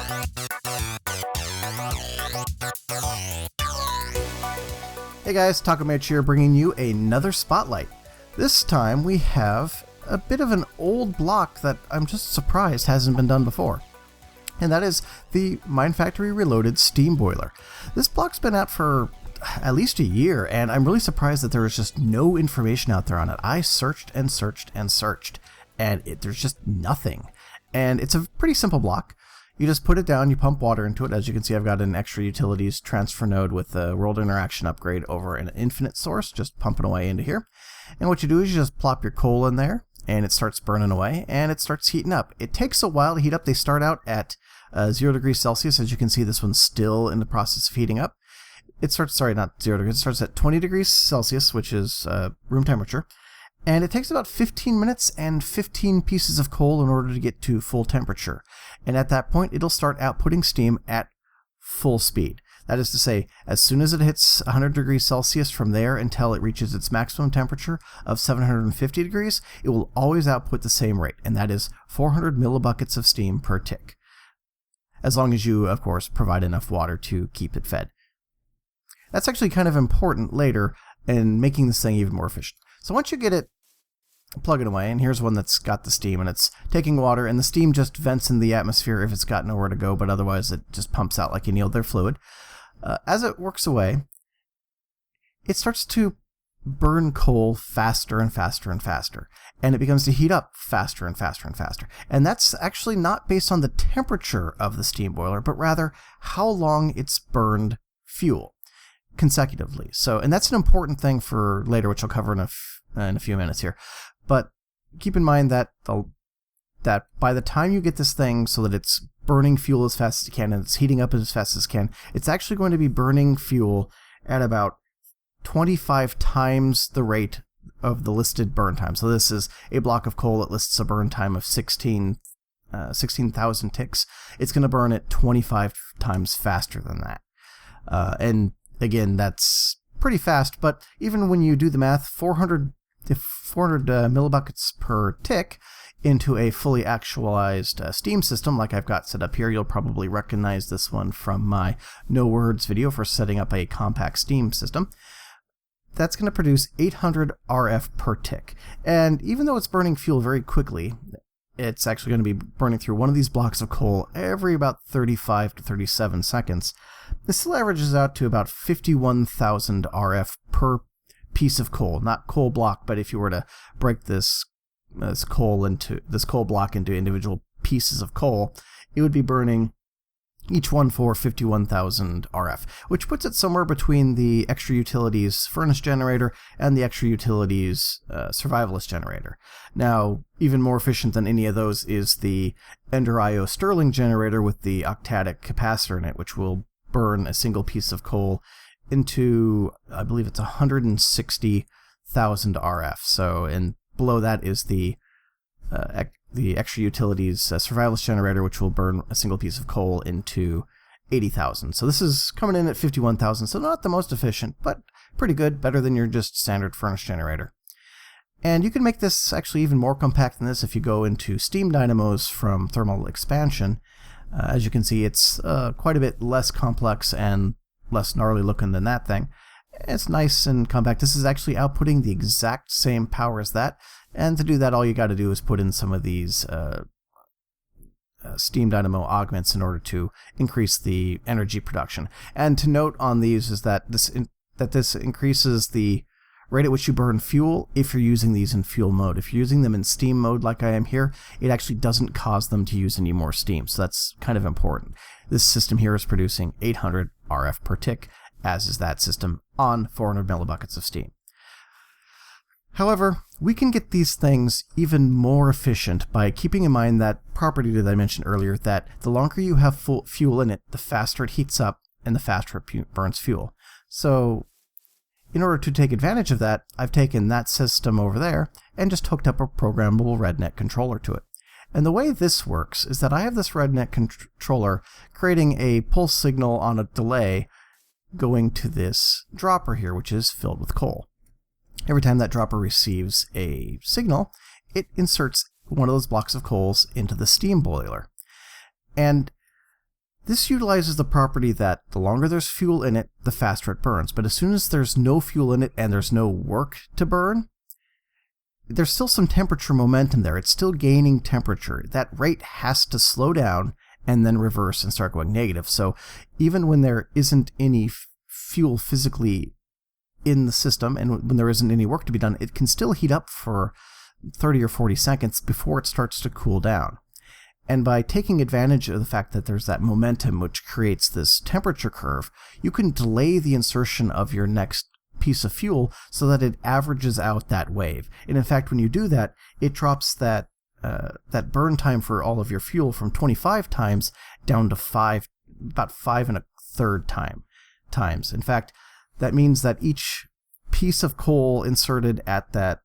Hey guys, TacoMage here bringing you another spotlight. This time we have a bit of an old block that I'm just surprised hasn't been done before. And that is the MineFactory Reloaded Steam Boiler. This block's been out for at least a year, and I'm really surprised that there was just no information out there on it. I searched and searched and searched, and there's just nothing. And it's a pretty simple block. You just put it down, you pump water into it. As you can see, I've got an extra utilities transfer node with a world interaction upgrade over an infinite source, just pumping away into here. And what you do is you just plop your coal in there, and it starts burning away, and it starts heating up. It takes a while to heat up. They start out at 0 degrees Celsius. As you can see, this one's still in the process of heating up. It starts, sorry, not 0 degrees, it starts at 20 degrees Celsius, which is room temperature. And it takes about 15 minutes and 15 pieces of coal in order to get to full temperature. And at that point, it'll start outputting steam at full speed. That is to say, as soon as it hits 100 degrees Celsius from there until it reaches its maximum temperature of 750 degrees, it will always output the same rate, and that is 400 millibuckets of steam per tick. As long as you, of course, provide enough water to keep it fed. That's actually kind of important later in making this thing even more efficient. So once you get it plugging away, and here's one that's got the steam, and it's taking water, and the steam just vents in the atmosphere if it's got nowhere to go, but otherwise it just pumps out like any other fluid. As it works away, it starts to burn coal faster and faster and faster, and it begins to heat up faster and faster and faster. And that's actually not based on the temperature of the steam boiler, but rather how long it's burned fuel consecutively. So, and that's an important thing for later, which I'll cover in a few minutes here. But keep in mind that that by the time you get this thing so that it's burning fuel as fast as it can and it's heating up as fast as it can, it's actually going to be burning fuel at about 25 times the rate of the listed burn time. So this is a block of coal that lists a burn time of 16,000 ticks. It's going to burn it 25 times faster than that. And again, that's pretty fast, but even when you do the math, 400 millibuckets per tick into a fully actualized steam system like I've got set up here. You'll probably recognize this one from my No Words video for setting up a compact steam system. That's going to produce 800 RF per tick. And even though it's burning fuel very quickly, it's actually going to be burning through one of these blocks of coal every about 35 to 37 seconds. This still averages out to about 51,000 RF per piece of coal. Not coal block, but if you were to break this coal block into individual pieces of coal, it would be burning each one for 51,000 RF, which puts it somewhere between the extra utilities furnace generator and the extra utilities survivalist generator. Now, even more efficient than any of those is the Ender IO Stirling generator with the octadic capacitor in it, which will burn a single piece of coal into, I believe it's 160,000 RF. So, and below that is the extra utilities survivalist generator, which will burn a single piece of coal into 80,000. So this is coming in at 51,000. So not the most efficient, but pretty good, better than your just standard furnace generator. And you can make this actually even more compact than this if you go into steam dynamos from thermal expansion. As you can see, it's quite a bit less complex and less gnarly looking than that thing. It's nice and compact. This is actually outputting the exact same power as that. And to do that, all you got to do is put in some of these steam dynamo augments in order to increase the energy production. And to note on these is that this increases the rate at which you burn fuel if you're using these in fuel mode. If you're using them in steam mode like I am here, it actually doesn't cause them to use any more steam. So that's kind of important. This system here is producing 800 RF per tick, as is that system on 400 millibuckets of steam. However, we can get these things even more efficient by keeping in mind that property that I mentioned earlier, that the longer you have fuel in it, the faster it heats up and the faster it burns fuel. So in order to take advantage of that, I've taken that system over there and just hooked up a programmable Redneck Controller to it. And the way this works is that I have this Redneck Controller creating a pulse signal on a delay going to this dropper here, which is filled with coal. Every time that dropper receives a signal, it inserts one of those blocks of coals into the steam boiler. And This utilizes the property that the longer there's fuel in it, the faster it burns. But as soon as there's no fuel in it and there's no work to burn, there's still some temperature momentum there. It's still gaining temperature. That rate has to slow down and then reverse and start going negative. So even when there isn't any fuel physically in the system and when there isn't any work to be done, it can still heat up for 30 or 40 seconds before it starts to cool down. And by taking advantage of the fact that there's that momentum which creates this temperature curve, you can delay the insertion of your next piece of fuel so that it averages out that wave. And in fact, when you do that, it drops that burn time for all of your fuel from 25 times down to about 5 1/3 times. In fact, that means that each piece of coal inserted at that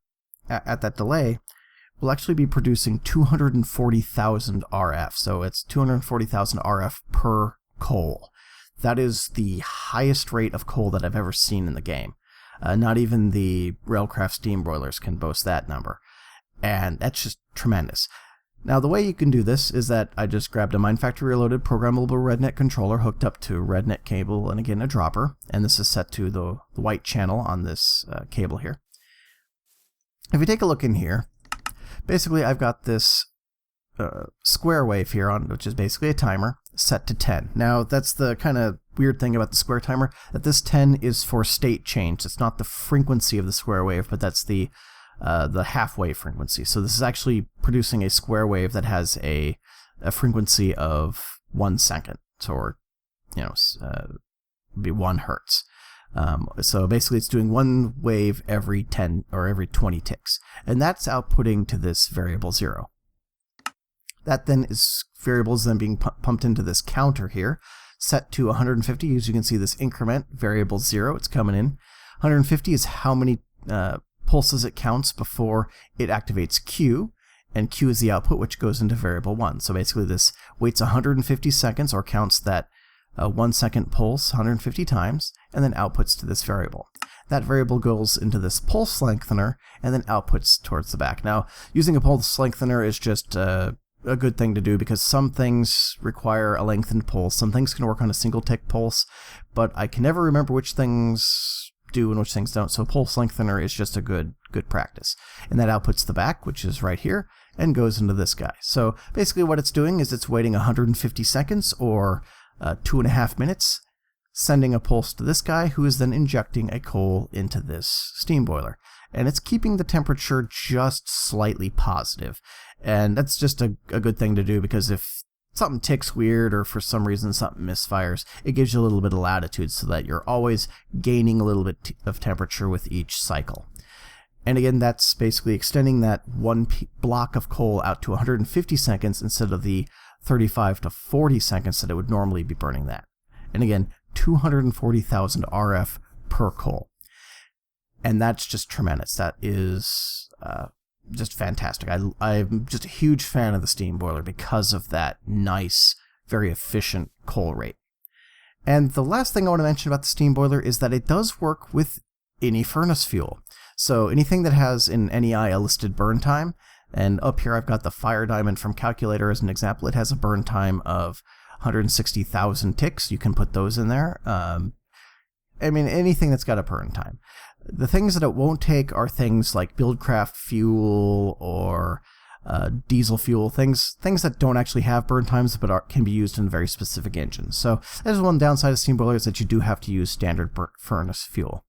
delay will actually be producing 240,000 RF. So it's 240,000 RF per coal. That is the highest rate of coal that I've ever seen in the game. Not even the Railcraft steam boilers can boast that number. And that's just tremendous. Now, the way you can do this is that I just grabbed a MineFactory Reloaded programmable Redneck Controller hooked up to Redneck cable and again a dropper. And this is set to the white channel on this cable here. If you take a look in here, basically I've got this square wave here on, which is basically a timer set to 10. Now, that's the kind of weird thing about the square timer, that this 10 is for state change. It's not the frequency of the square wave, but that's the half-wave frequency. So this is actually producing a square wave that has a frequency of 1 second, or be 1 hertz. So basically it's doing one wave every 10 or every 20 ticks, and that's outputting to this variable 0. That then is variables then being pumped into this counter here, set to 150. As you can see, this increment variable 0, it's coming in. 150 is how many pulses it counts before it activates Q, and Q is the output, which goes into variable 1. So basically this waits 150 seconds or counts that 1 second pulse 150 times and then outputs to this variable. That variable goes into this pulse lengthener and then outputs towards the back. Now, using a pulse lengthener is just a good thing to do because some things require a lengthened pulse. Some things can work on a single tick pulse, but I can never remember which things do and which things don't. So pulse lengthener is just a good practice. And that outputs the back, which is right here, and goes into this guy. So basically what it's doing is it's waiting 150 seconds or 2.5 minutes, sending a pulse to this guy who is then injecting a coal into this steam boiler. And it's keeping the temperature just slightly positive. And that's just a good thing to do because if something ticks weird or for some reason something misfires, it gives you a little bit of latitude so that you're always gaining a little bit of temperature with each cycle. And again, that's basically extending that one block of coal out to 150 seconds instead of the 35 to 40 seconds that it would normally be burning that. And again, 240,000 RF per coal. And that's just tremendous. That is just fantastic. I'm just a huge fan of the steam boiler because of that nice, very efficient coal rate. And the last thing I want to mention about the steam boiler is that it does work with any furnace fuel. So anything that has in NEI a listed burn time, and up here I've got the Fire Diamond from Calculator as an example. It has a burn time of 160,000 ticks. You can put those in there. I mean, anything that's got a burn time. The things that it won't take are things like Buildcraft fuel or diesel fuel, things that don't actually have burn times but can be used in very specific engines. So there's one downside of steam boilers, that you do have to use standard furnace fuel.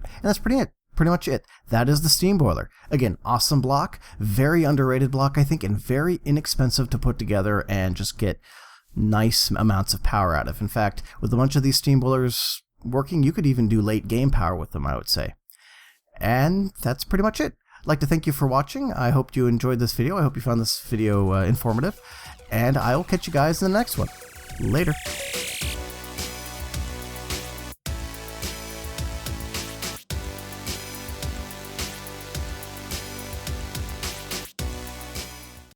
And that's pretty much it. That is the steam boiler. Again, awesome block, very underrated block, I think, and very inexpensive to put together and just get nice amounts of power out of. In fact, with a bunch of these steam boilers working, you could even do late game power with them, I would say. And that's pretty much it. I'd like to thank you for watching. I hope you enjoyed this video. I hope you found this video informative. And I will catch you guys in the next one. Later.